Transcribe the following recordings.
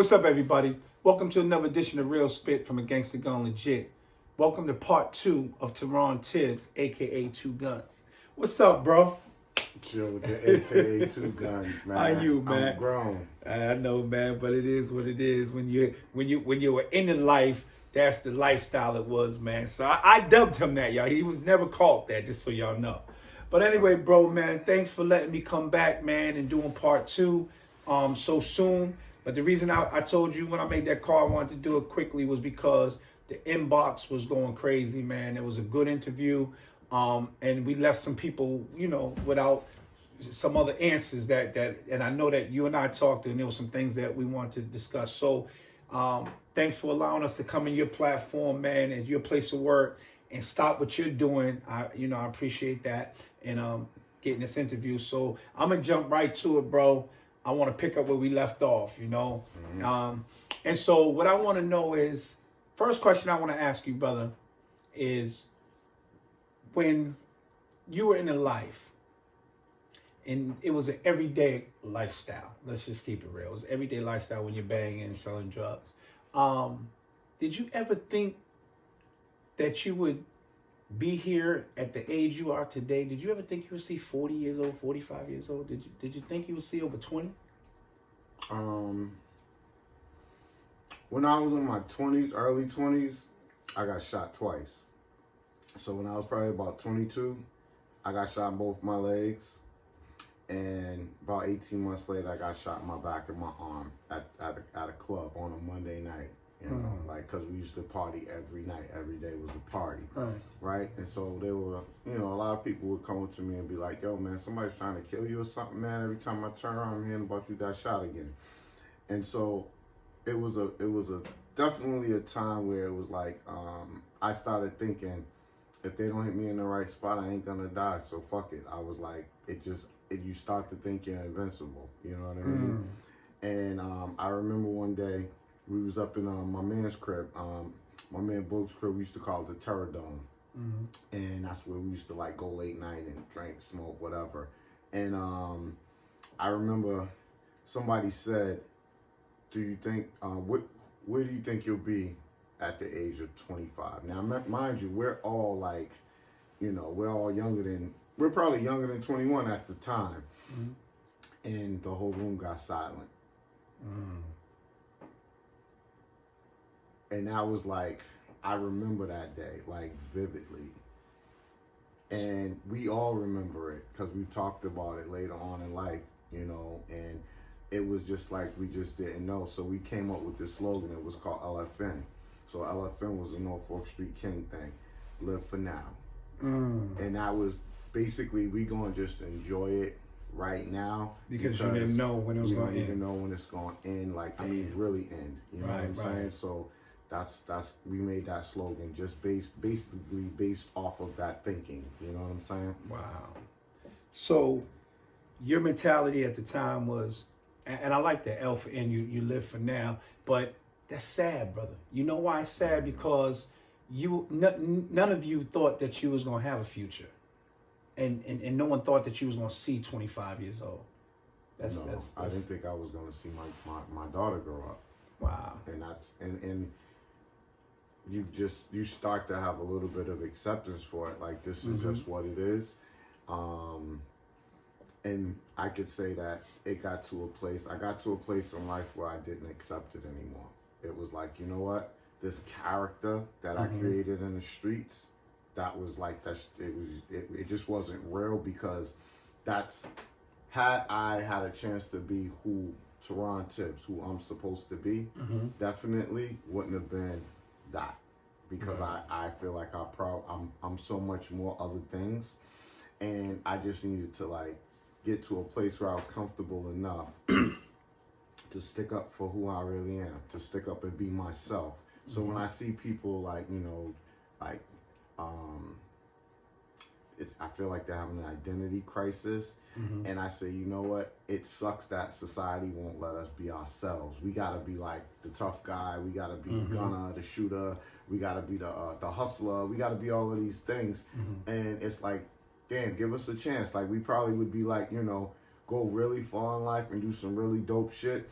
what's up, everybody? Welcome to another edition of Real Spit from a Gangsta Gone Legit. Welcome to part 2 of Taron Tibbs, a.k.a. Two Guns. What's up, bro? Chill with the a.k.a. Two Guns, man. How you, man? I'm grown. I know, man, but it is what it is. When you were in the life, that's the lifestyle it was, man. So I dubbed him that, y'all. He was never called that, just so y'all know. But anyway, bro, man, thanks for letting me come back, man, and doing part 2 so soon. But the reason I told you when I made that call I wanted to do it quickly was because the inbox was going crazy, man. It was a good interview. And we left some people, without some other answers that and I know that you and I talked and there were some things that we wanted to discuss. So thanks for allowing us to come in your platform, man, and your place of work and stop what you're doing. I appreciate that and getting this interview. So I'm gonna jump right to it, bro. I want to pick up where we left off, Mm-hmm. And so what I want to know is, first question I want to ask you, brother, is when you were in a life and it was an everyday lifestyle, let's just keep it real. It was an everyday lifestyle when you're banging and selling drugs. Did you ever think that you would be here at the age you are today? Did you ever think you would see 40 years old, 45 years old? Did you think you would see over 20? When I was in my 20s, early 20s, I got shot twice. So when I was probably about 22, I got shot in both my legs. And about 18 months later, I got shot in my back and my arm at a club on a Monday night. Because we used to party every night. Every day was a party, right? And so they were, a lot of people would come up to me and be like, yo, man, somebody's trying to kill you or something, man. Every time I turn around, I'm hearing about you got shot again. And so it was definitely a time where it was like, I started thinking, if they don't hit me in the right spot, I ain't gonna die. So fuck it. I was like, you start to think you're invincible. You know what I mean? And I remember one day, we was up in my man's crib, my man Boog's crib. We used to call it the Taron Tibbs, and that's where we used to like go late night and drink, smoke, whatever. And I remember somebody said, "Do you think where do you think you'll be at the age of 25?" Now, mind you, we're all like, we're probably younger than 21 at the time, and the whole room got silent. And that was like, I remember that day, like, vividly. And we all remember it because we talked about it later on in life, and it was just like we just didn't know. So we came up with this slogan. It was called LFN. So LFN was the Norfolk Street King thing, live for now. And that was basically, we going to just enjoy it right now. Because you didn't know when it was going to end. You don't even know when it's going to end, really end. You know what I'm saying? So that's we made that slogan just basically based off of that thinking. You know what I'm saying? Wow. So your mentality at the time was, and I like that, and you live for now, but that's sad, brother. You know why it's sad? Because none of you thought that you was gonna have a future, and no one thought that you was gonna see 25 years old. I didn't think I was gonna see my daughter grow up. Wow. And that's and you start to have a little bit of acceptance for it. Like, this is just what it is. And I could say that I got to a place in life where I didn't accept it anymore. It was like, you know what? This character that I created in the streets, that was like, it just wasn't real, because had I had a chance to be who Taron Tibbs, who I'm supposed to be, definitely wouldn't have been that, because I feel like I'm so much more other things, and I just needed to like get to a place where I was comfortable enough to stick up for who I really am, to stick up and be myself. So when I see people I feel like they're having an identity crisis, and I say, you know what? It sucks that society won't let us be ourselves. We gotta be like the tough guy. We gotta be the gunner, the shooter. We gotta be the hustler. We gotta be all of these things, and it's like, damn, give us a chance. Like, we probably would be like, go really far in life and do some really dope shit.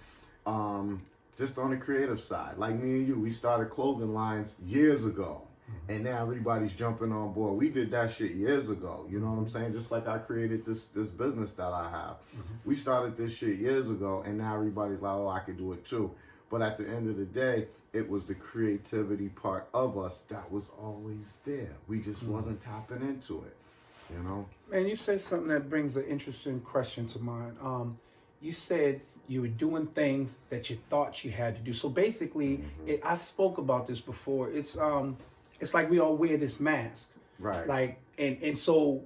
just on the creative side. Like me and you, we started clothing lines years ago. And now everybody's jumping on board. We did that shit years ago. You know what I'm saying? Just like I created this business that I have. We started this shit years ago, and now everybody's like, oh, I could do it too. But at the end of the day, it was the creativity part of us that was always there. We just wasn't tapping into it, you know? Man, you said something that brings an interesting question to mind. You said you were doing things that you thought you had to do. So basically, I've spoke about this before. It's like we all wear this mask. Right. Like, and so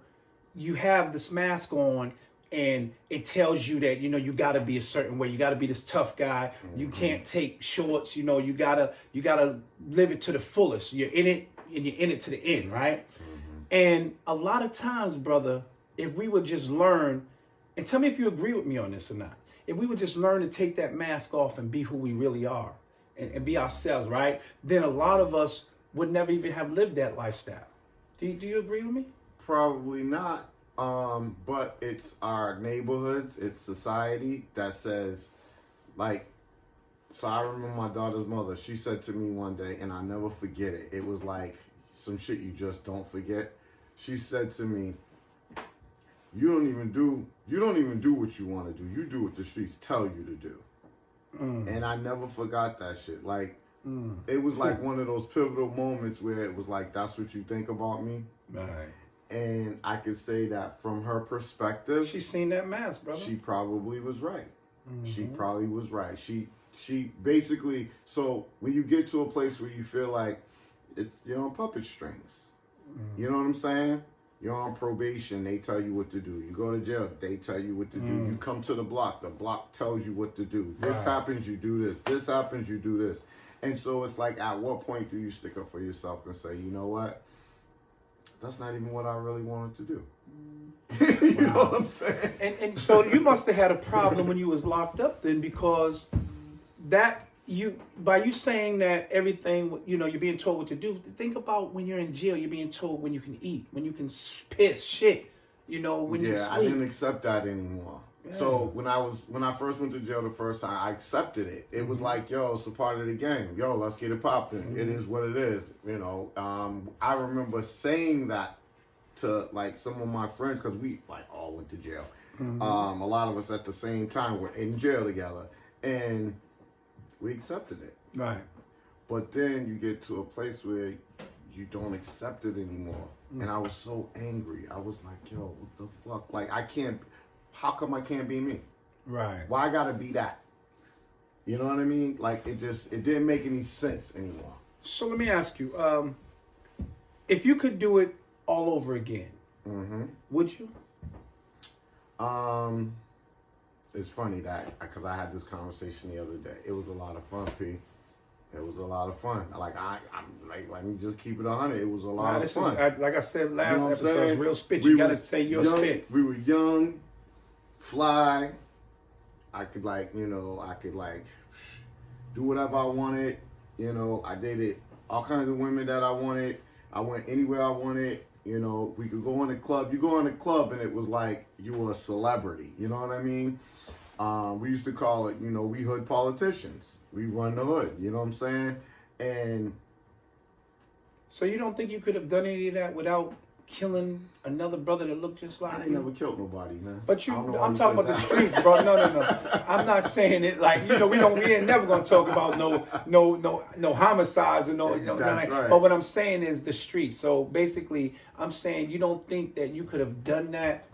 you have this mask on, and it tells you that, you got to be a certain way. You got to be this tough guy. You can't take shorts. You gotta live it to the fullest. You're in it, and you're in it to the end, right? And a lot of times, brother, if we would just learn, and tell me if you agree with me on this or not, if we would just learn to take that mask off and be who we really are, and be ourselves, right? Then a lot of us would never even have lived that lifestyle. Do you agree with me? Probably not. But it's our neighborhoods, it's society that says, like, so I remember my daughter's mother, she said to me one day, and I never forget it. It was like some shit you just don't forget. She said to me, you don't even do what you want to do. You do what the streets tell you to do. And I never forgot that shit. Like, it was like one of those pivotal moments where it was like, that's what you think about me? Right. And I could say that from her perspective, She's seen that mask, brother. she probably was right. She probably was right. She basically, so when you get to a place where you feel like you're on puppet strings, you know what I'm saying? You're on probation, they tell you what to do. You go to jail, they tell you what to do. You come to the block tells you what to do. This happens, you do this. This happens, you do this. And so it's like, at what point do you stick up for yourself and say, you know what? That's not even what I really wanted to do. You know what I'm saying? And so you must have had a problem when you was locked up then, because by you saying that everything, you're being told what to do. Think about when you're in jail, you're being told when you can eat, when you can piss, shit, when you sleep. I didn't accept that anymore. Yeah. So when I first went to jail the first time, I accepted it. It was like, yo, it's a part of the game. Yo, let's get it popping. It is what it is. I remember saying that to like some of my friends, because we like all went to jail. A lot of us at the same time were in jail together, and we accepted it. Right. But then you get to a place where you don't accept it anymore. And I was so angry. I was like, yo, what the fuck? Like, how come I can't be me? Right. Why I gotta be that? You know what I mean? Like, it didn't make any sense anymore. So let me ask you, if you could do it all over again, would you? It's funny that, because I had this conversation the other day. It was a lot of fun, P. It was a lot of fun. Like, I'm like, let me just keep it 100. It was a lot of fun. Like I said last episode, it's real spit. You gotta say your spit. We were young, fly. I could do whatever I wanted. I dated all kinds of women that I wanted. I went anywhere I wanted. We could go in the club. You go in the club and it was like you were a celebrity. You know what I mean? We used to call it, we hood politicians. We run the hood. You know what I'm saying? And so you don't think you could have done any of that without killing another brother that looked just like you? I ain't never killed nobody, man. But I'm talking about the streets, bro. No. I'm not saying it like, we ain't never gonna talk about no homicides and That's right. But what I'm saying is the streets. So basically, I'm saying you don't think that you could have done that.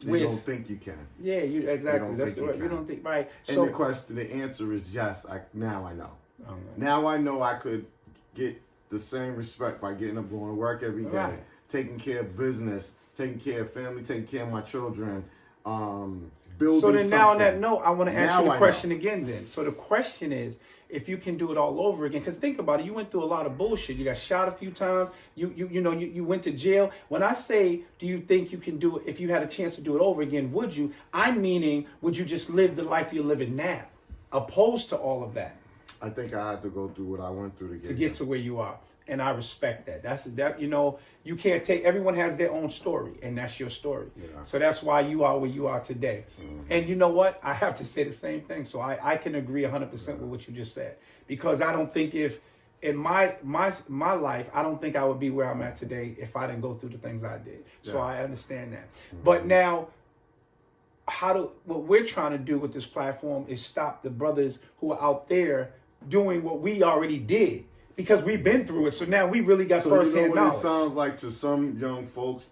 You don't think you can. Yeah, exactly. That's the word. You don't think, right? And so, the answer is yes. Now I know. Okay. Now I know I could get the same respect by getting up, going to work every day, right, taking care of business, taking care of family, taking care of my children, building So then something. now on that note, I want to ask you the question know. again then. So the question is, if you can do it all over again, because think about it, you went through a lot of bullshit. You got shot a few times. You went to jail. When I say, do you think you can do it, if you had a chance to do it over again, would you? I'm meaning, would you just live the life you're living now, opposed to all of that? I think I had to go through what I went through to get to where you are. And I respect that. That you know, you can't take, everyone has their own story, and that's your story. Yeah. So that's why you are where you are today. And you know what? I have to say the same thing. So I can agree 100% with what you just said, because I don't think if in my life, I don't think I would be where I'm at today if I didn't go through the things I did. So I understand that. But now, what we're trying to do with this platform is stop the brothers who are out there doing what we already did, because we've been through it. So now we really got firsthand knowledge. It sounds like to some young folks,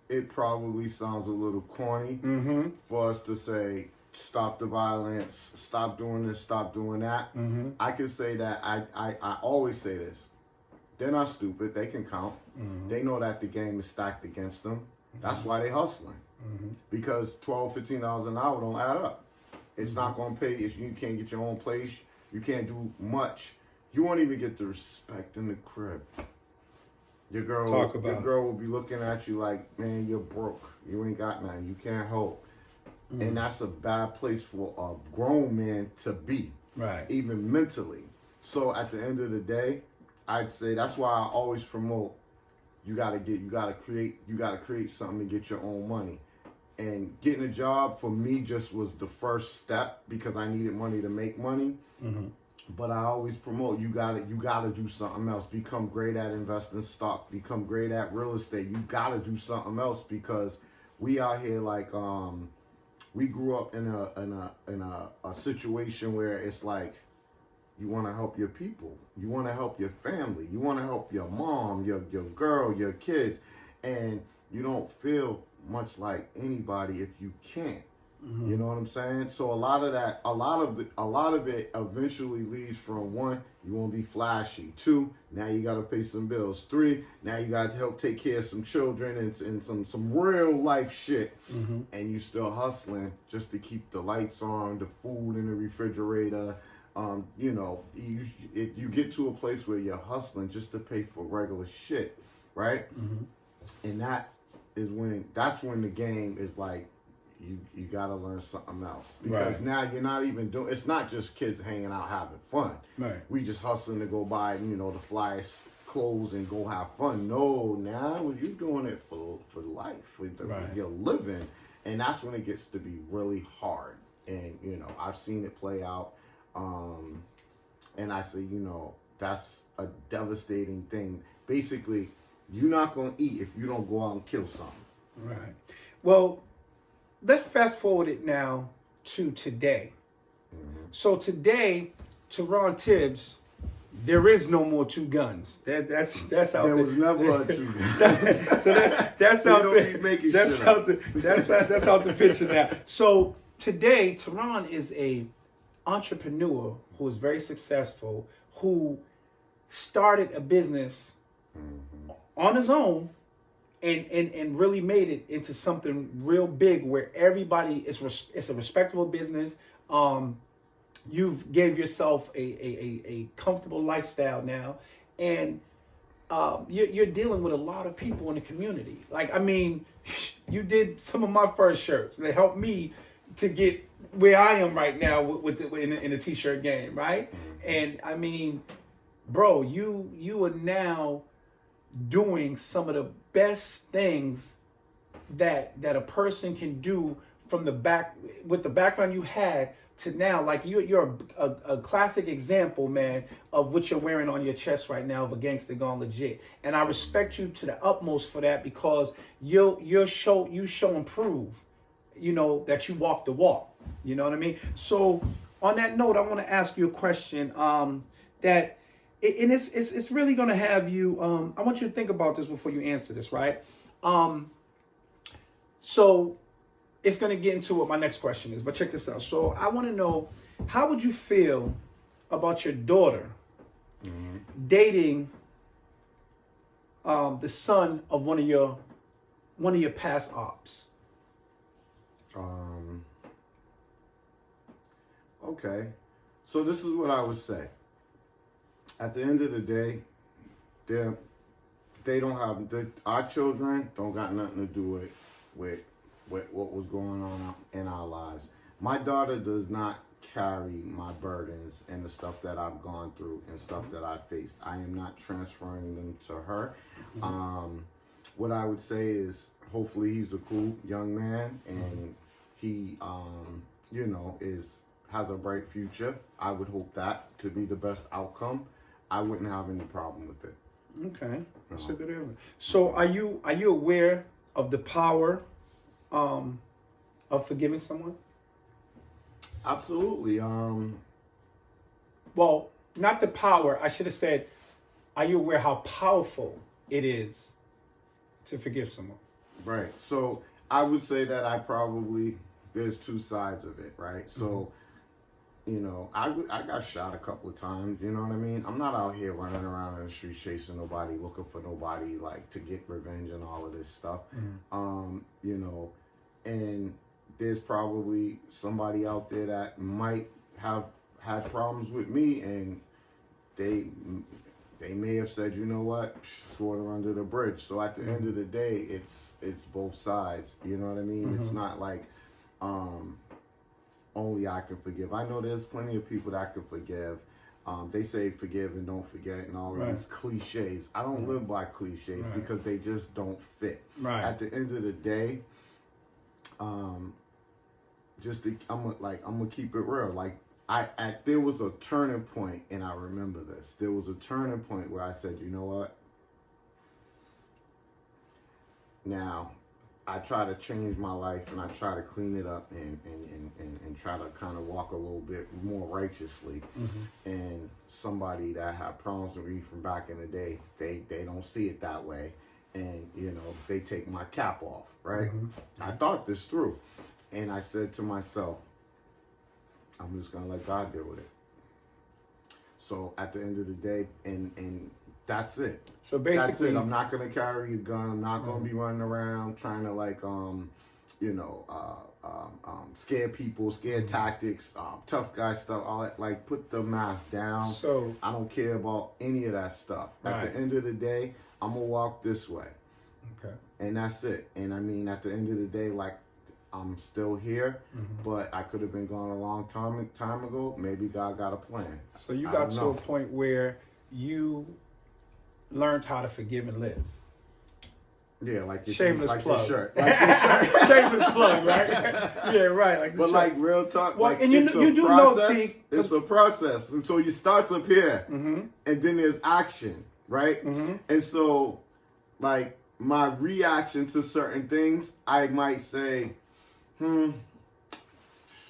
it probably sounds a little corny for us to say, stop the violence, stop doing this, stop doing that. I can say that I always say this. They're not stupid. They can count. They know that the game is stacked against them. That's why they hustling. Because $12, $15 an hour don't add up. It's not going to pay if you can't get your own place. You can't do much. You won't even get the respect in the crib. Your girl will be looking at you like, man, you're broke. You ain't got nothing. You can't help. And that's a bad place for a grown man to be. Right. Even mentally. So at the end of the day, I'd say that's why I always promote, you gotta create something to get your own money. And getting a job for me just was the first step, because I needed money to make money. But I always promote, you gotta do something else. Become great at investing stock. Become great at real estate. You gotta do something else, because we out here like we grew up in a situation where it's like, you want to help your people, you want to help your family, you want to help your mom, your girl, your kids, and you don't feel much like anybody if you can't. You know what I'm saying? So a lot of it eventually leads from, 1, you want to be flashy. 2, now you got to pay some bills. 3, now you got to help take care of some children and some real life shit. And you still hustling just to keep the lights on, the food in the refrigerator. You know, you get to a place where you're hustling just to pay for regular shit, right? And that's when the game is like, you gotta learn something else, because now you're not even doing. It's not just kids hanging out having fun. Right. We just hustling to go buy, the flyest clothes and go have fun. No, now you're doing it for life, for your living, and that's when it gets to be really hard. And I've seen it play out, and I say, that's a devastating thing. Basically, you're not gonna eat if you don't go out and kill something. Right. Well, let's fast forward it now to today. So today, Taron Tibbs, there is no more 2 guns. That's out there was never a 2 guns. That's out the picture now. So today, Taron is a entrepreneur who is very successful, who started a business on his own. And really made it into something real big, where everybody it's a respectable business. You've gave yourself a comfortable lifestyle now, and you're dealing with a lot of people in the community. Like, I mean, you did some of my first shirts. They helped me to get where I am right now in the t-shirt game, right? And I mean, bro, you are now doing some of the best things that a person can do from the back, with the background you had to now. Like, you're a classic example, man, of what you're wearing on your chest right now, of a Gangsta Gone Legit. And I respect you to the utmost for that, because you show and prove, that you walk the walk. You know what I mean? So on that note, I want to ask you a question that. And it's really going to have you, I want you to think about this before you answer this, right? So it's going to get into what my next question is, but check this out. So I want to know, how would you feel about your daughter dating the son of one of your past ops? Okay. So this is what I would say. At the end of the day, our children don't got nothing to do with what was going on in our lives. My daughter does not carry my burdens and the stuff that I've gone through and stuff that I faced. I am not transferring them to her. What I would say is, hopefully he's a cool young man and he, you know, has a bright future. I would hope that to be the best outcome. I wouldn't have any problem with it. Okay, that's a good answer. So, are you aware of the power of forgiving someone? Absolutely. Well, not the power. I should have said, are you aware how powerful it is to forgive someone? Right. So I would say that there's two sides of it, right? So, you know, I got shot a couple of times, you know what I mean? I'm not out here running around in the street chasing nobody, looking for nobody, like, to get revenge and all of this stuff. You know, and there's probably somebody out there that might have had problems with me, and they may have said, you know what, it's water under the bridge. So at the end of the day, it's both sides. You know what I mean? It's not like only I can forgive. I know there's plenty of people that can forgive. They say forgive and don't forget and all of these cliches. I don't live by cliches because they just don't fit. At the end of the day, I'm gonna keep it real. Like there was a turning point, and I remember this. There was a turning point where I said, you know what? Now, I try to change my life, and I try to clean it up, and try to kind of walk a little bit more righteously. And somebody that had problems with me from back in the day, they don't see it that way, and you know, they take my cap off, right? I thought this through, and I said to myself, I'm just gonna let God deal with it. So at the end of the day, and that's it. So basically, that's it. I'm not gonna carry a gun. I'm not gonna be running around trying to scare people, scare tactics, tough guy stuff, all that. Like, put the mask down. So I don't care about any of that stuff. At the end of the day, I'm gonna walk this way. Okay. And that's it. And I mean, at the end of the day, like, I'm still here, but I could have been gone a long time ago. Maybe God got a plan. So you got to a point where you learned how to forgive and live. Yeah, like your shameless plug. Your shirt. Like your shirt. Shameless plug, right? Yeah, right. Like the but shirt. Like real talk, well, like and you it's you a do process. know, T, it's a process, and so you starts up here, and then there's action, right? And so, like, my reaction to certain things, I might say, leave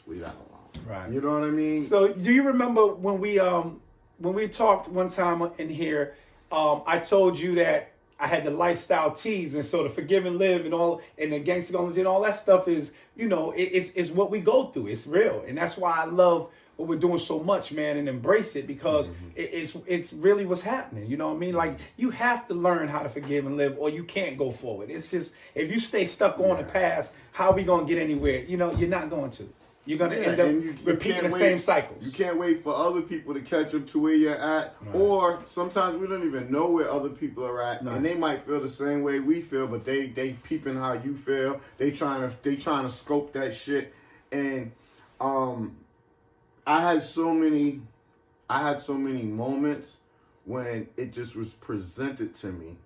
that alone. Right. You know what I mean? So do you remember when we talked one time in here, I told you that I had the lifestyle teas, and so the forgive and live and all, and the Gangsta Gone Legit, all that stuff is, you know, it's what we go through. It's real. And that's why I love what we're doing so much, man, and embrace it, because it's really what's happening. You know what I mean? Like, you have to learn how to forgive and live, or you can't go forward. It's just, if you stay stuck on the past, how are we going to get anywhere? You know, you're not going to. You're going to end up repeating the same cycles. You can't wait for other people to catch up to where you're at. Or sometimes we don't even know where other people are at. And they might feel the same way we feel, but they peeping how you feel. They trying to scope that shit. And I had so many moments when it just was presented to me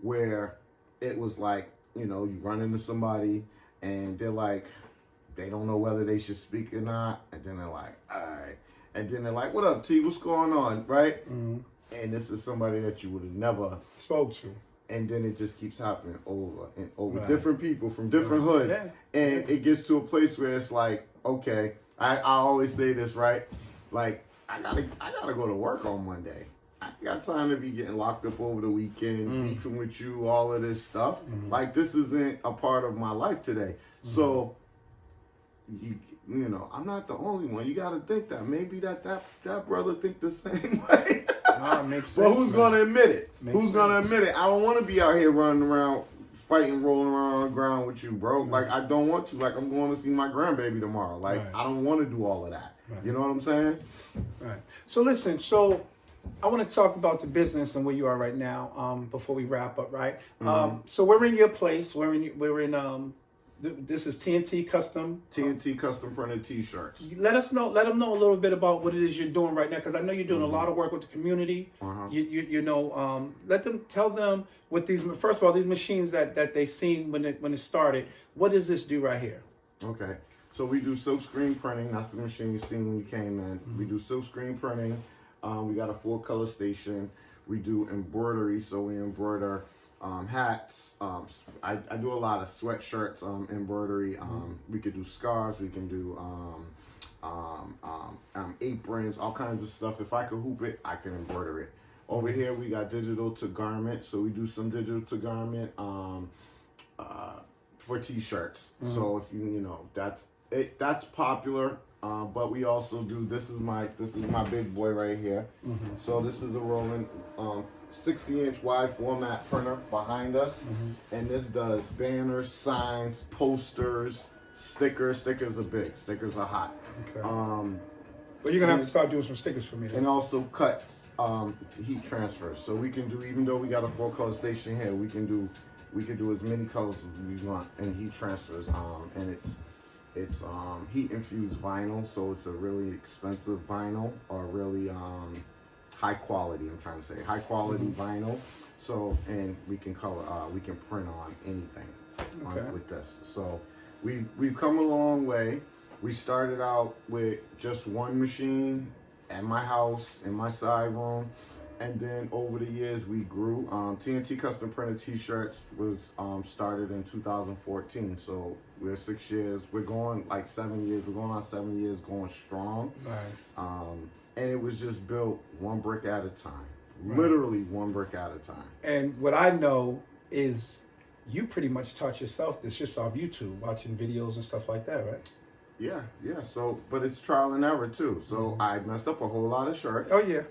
where it was like, you know, you run into somebody and they're like, they don't know whether they should speak or not. And then they're like, all right. And then they're like, what up, T? What's going on? Right? And this is somebody that you would have never spoke to. And then it just keeps happening over and over. Different people from different hoods. And it gets to a place where it's like, okay, I always say this, right? Like, I gotta go to work on Monday. I got time to be getting locked up over the weekend, beefing with you, all of this stuff. Like, this isn't a part of my life today. So, you know, I'm not the only one. You got to think that maybe that brother think the same way. No, it makes sense. But who's going to admit it? Who's going to admit it? I don't want to be out here running around, fighting, rolling around on the ground with you, bro. Like, I don't want to. Like, I'm going to see my grandbaby tomorrow. Like, I don't want to do all of that. You know what I'm saying? Right. So listen, I want to talk about the business and where you are right now, before we wrap up, right? So we're in your place. We're in This is TNT Custom. TNT custom printed T-shirts. Let them know a little bit about what it is you're doing right now, because I know you're doing a lot of work with the community. You know, tell them what these, first of all, these machines that they seen when it started. What does this do right here? Okay, so we do silk screen printing. That's the machine you seen when you came in. We do silk screen printing. We got a 4-color station. We do embroidery, so we embroider hats. I do a lot of sweatshirts, embroidery. We could do scarves. We can do aprons, all kinds of stuff. If I could hoop it, I can embroider it. Over here, we got digital to garment, so we do some digital to garment for T-shirts. So if you know that's popular. But we also do, this is my big boy right here. So this is a rolling 60-inch wide format printer behind us, and this does banners, signs, posters, stickers. Stickers are big. Stickers are hot. Okay. But you're gonna have to start doing some stickers for me then. And also cuts, heat transfers. So we can do, even though we got a 4-color station here, we can do as many colors as we want and heat transfers. And it's heat infused vinyl, so it's a really expensive vinyl, or really high quality. I'm trying to say high quality vinyl. So, and we can we can print on anything with this. So we've come a long way. We started out with just one machine at my house in my side room, and then over the years we grew. TNT Custom Printed T-shirts was started in 2014. So we're 6 years. We're going like 7 years. We're going on 7 years, going strong. Nice. And it was just built one brick at a time. Literally one brick at a time. And what I know is you pretty much taught yourself this just off YouTube, watching videos and stuff like that, right? Yeah. So, but it's trial and error too. So I messed up a whole lot of shirts. Oh yeah.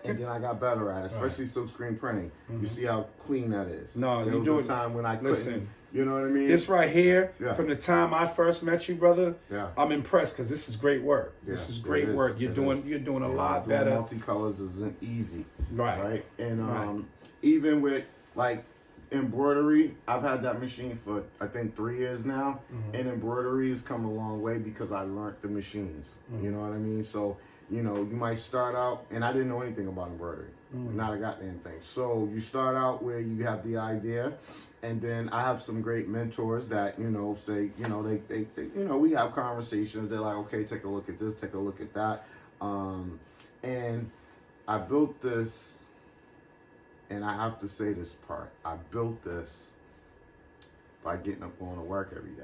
And then I got better at it, especially silk screen printing. You see how clean that is. No, there was a time when I couldn't. You know what I mean? This right here, from the time I first met you, brother, I'm impressed, because this is great work. This is great work. You're doing a lot better. Multicolors isn't easy. Right. And even with like embroidery, I've had that machine for I think 3 years now, and embroidery has come a long way because I learned the machines. You know what I mean? So, you know, you might start out, and I didn't know anything about embroidery, not a goddamn thing. So you start out where you have the idea, and then I have some great mentors that, you know, say, you know, they you know, we have conversations. They're like, okay, take a look at this, take a look at that, and I built this, and I have to say this part. I built this by getting up, going to work every day.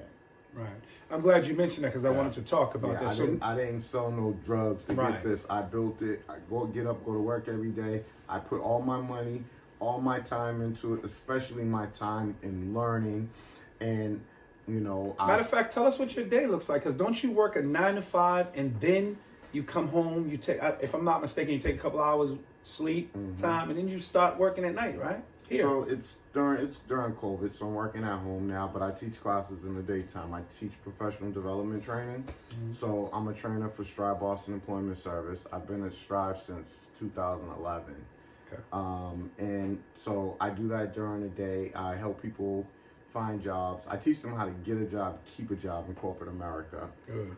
Right. I'm glad you mentioned that, because I wanted to talk about this. I didn't sell no drugs to get this. I built it. I get up, go to work every day. I put all my money, all my time into it, especially my time in learning. And, you know, matter of fact, tell us what your day looks like, because don't you work a 9 to 5 and then you come home, you take, if I'm not mistaken, you take a couple hours sleep time, and then you start working at night, right? Here. So it's during COVID, so I'm working at home now, but I teach classes in the daytime. I teach professional development training. So I'm a trainer for Strive Boston Employment Service. I've been at Strive since 2011. Okay. And so I do that during the day. I help people find jobs. I teach them how to get a job, keep a job in corporate America. Good.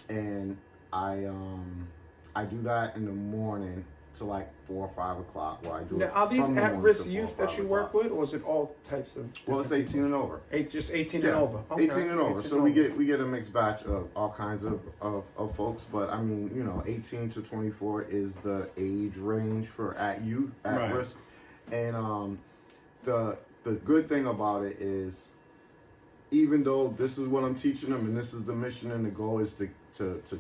And I do that in the morning to like 4 or 5 o'clock. Where I do. Now, are these at-risk youth that you work with, or is it all types of? Well, it's 18 and over. Just 18 and over. Okay. 18 and over. So we get a mixed batch of all kinds of folks, but I mean, you know, 18 to 24 is the age range for at risk, and the good thing about it is, even though this is what I'm teaching them, and this is the mission and the goal is to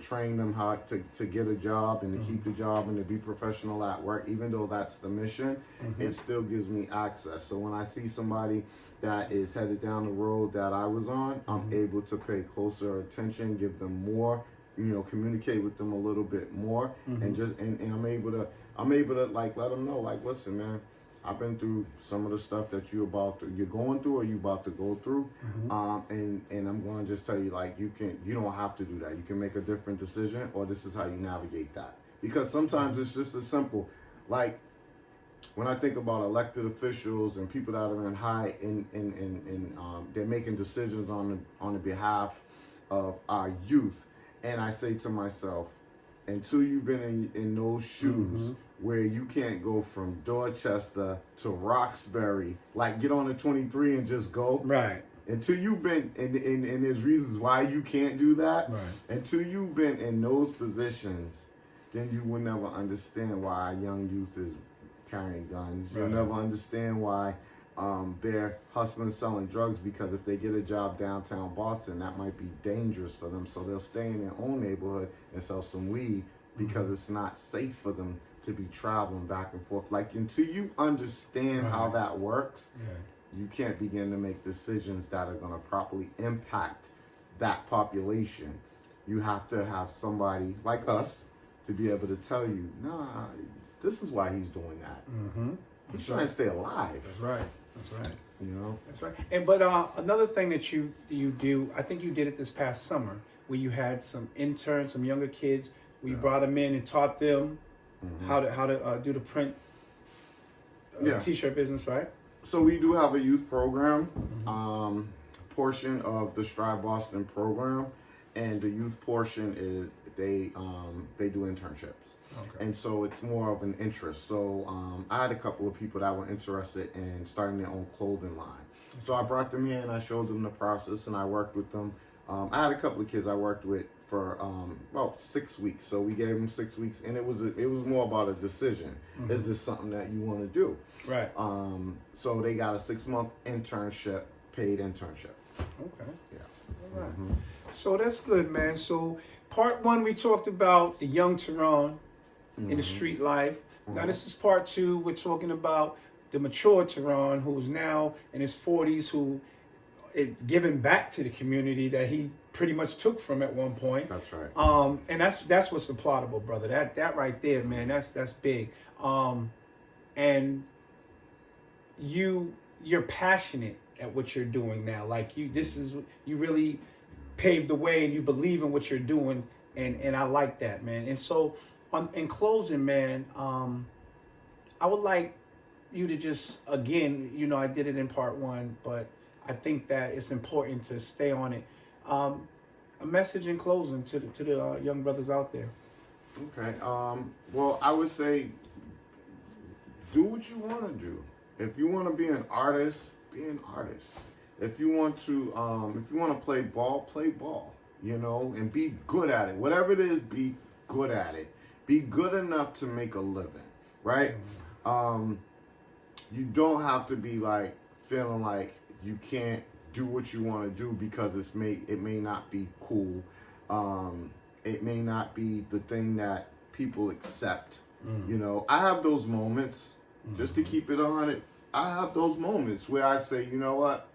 train them how to get a job and to keep the job and to be professional at work, even though that's the mission, it still gives me access. So when I see somebody that is headed down the road that I was on, I'm able to pay closer attention, give them more, you know, communicate with them a little bit more, and just and I'm able to like let them know, like, listen, man, I've been through some of the stuff that you're going through or you about to go through. And I'm going to just tell you, like, you don't have to do that. You can make a different decision, or this is how you navigate that. Because sometimes it's just as simple. Like, when I think about elected officials and people that are in high they're making decisions on the behalf of our youth, and I say to myself, until you've been in those shoes where you can't go from Dorchester to Roxbury, like get on the 23 and just go. Right. Until you've been, and there's reasons why you can't do that. Right. Until you've been in those positions, then you will never understand why our young youth is carrying guns. You'll never understand why they're hustling, selling drugs, because if they get a job downtown Boston, that might be dangerous for them. So they'll stay in their own neighborhood and sell some weed because it's not safe for them to be traveling back and forth. Like, until you understand how that works, you can't begin to make decisions that are going to properly impact that population. You have to have somebody like us to be able to tell you, nah, this is why he's doing that. He's trying to stay alive. That's right. That's right. You know? That's right. And but another thing that you do, I think you did it this past summer, where you had some interns, some younger kids, where you brought them in and taught them how to do the print t-shirt business, right? So we do have a youth program, portion of the Strive Boston program, and the youth portion is they do internships. Okay. And so it's more of an interest. So I had a couple of people that were interested in starting their own clothing line. So I brought them here and I showed them the process and I worked with them. I had a couple of kids I worked with for about 6 weeks. So we gave them 6 weeks, and it was more about a decision. Is this something that you want to do? Right. So they got a 6-month internship, paid internship. Okay. Yeah. All right. So that's good, man. So part 1, we talked about the young Taron in the street life. Now this is part 2. We're talking about the mature Taron, who's now in his 40s, who is giving back to the community that he pretty much took from at one point. That's right. And that's what's applaudable, brother. That right there, man. That's big. And you're passionate at what you're doing now. Like you really paved the way, and you believe in what you're doing, and I like that, man. And so, in closing, man, I would like you to just, again, I did it in part 1, but I think that it's important to stay on it. A message in closing to the young brothers out there. Okay. Well, I would say, do what you want to do. If you want to be an artist, be an artist. If you want to play ball, and be good at it. Whatever it is, be good at it. Be good enough to make a living, right? You don't have to be like feeling like you can't do what you want to do because it may not be cool. It may not be the thing that people accept. I have those moments, just to keep it on it. I have those moments where I say, you know what?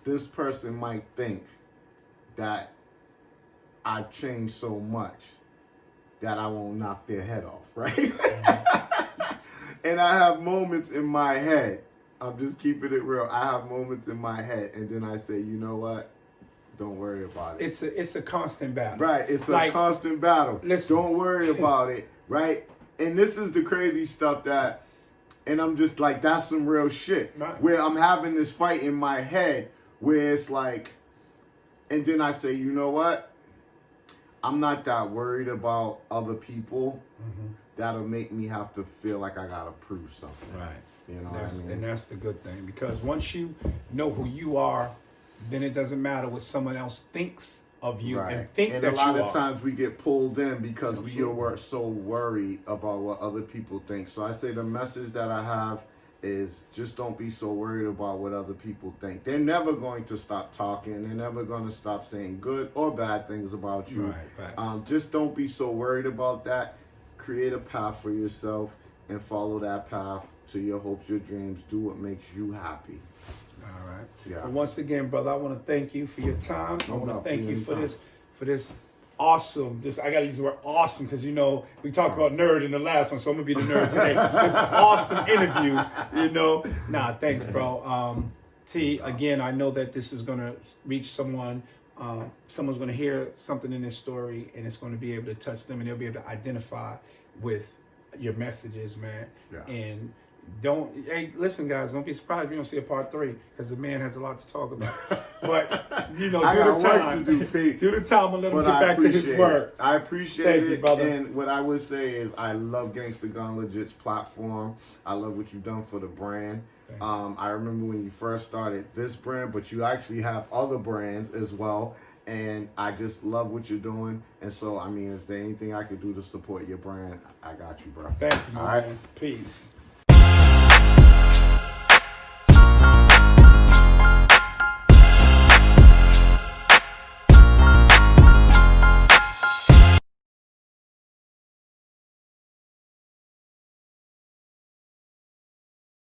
This person might think that I've changed so much that I won't knock their head off, right? And I have moments in my head. I'm just keeping it real. I have moments in my head, and then I say, you know what? Don't worry about it. It's a constant battle. Right. It's a constant battle. Listen. Don't worry about it, right? And this is the crazy stuff and I'm just like, that's some real shit. Right. Where I'm having this fight in my head where it's like, and then I say, you know what? I'm not that worried about other people that'll make me have to feel like I gotta prove something. Right. You know what I mean? And that's the good thing, because once you know who you are, then it doesn't matter what someone else thinks of you and think that you are. And a lot of times we get pulled in because we are so worried about what other people think. So I say the message that I have is just don't be so worried about what other people think. They're never going to stop talking. They're never going to stop saying good or bad things about you. Right, just don't be so worried about that. Create a path for yourself and follow that path to your hopes, your dreams. Do what makes you happy. All right. Yeah. But once again, brother, I want to thank you for your time. I want to thank you for this awesome. I got to use the word awesome because we talked about nerd in the last one, so I'm gonna be the nerd today. This awesome interview. Nah, thanks, bro. T, again, I know that this is gonna reach someone. Someone's gonna hear something in this story, and it's gonna be able to touch them, and they'll be able to identify with your messages, man. Yeah. And hey, listen, guys, don't be surprised if you don't see a part 3 because the man has a lot to talk about. But you know, I do got the work time. to do, Pete. Do the time and let him But get back to his work. I appreciate Thank it, you, brother. and what I would say is I love Gangsta Gone Legit's platform. I love what you've done for the brand. I remember when you first started this brand, but you actually have other brands as well. And I just love what you're doing. And so, I mean, if there's anything I could do to support your brand, I got you, bro. Thank you, man. All right. Peace.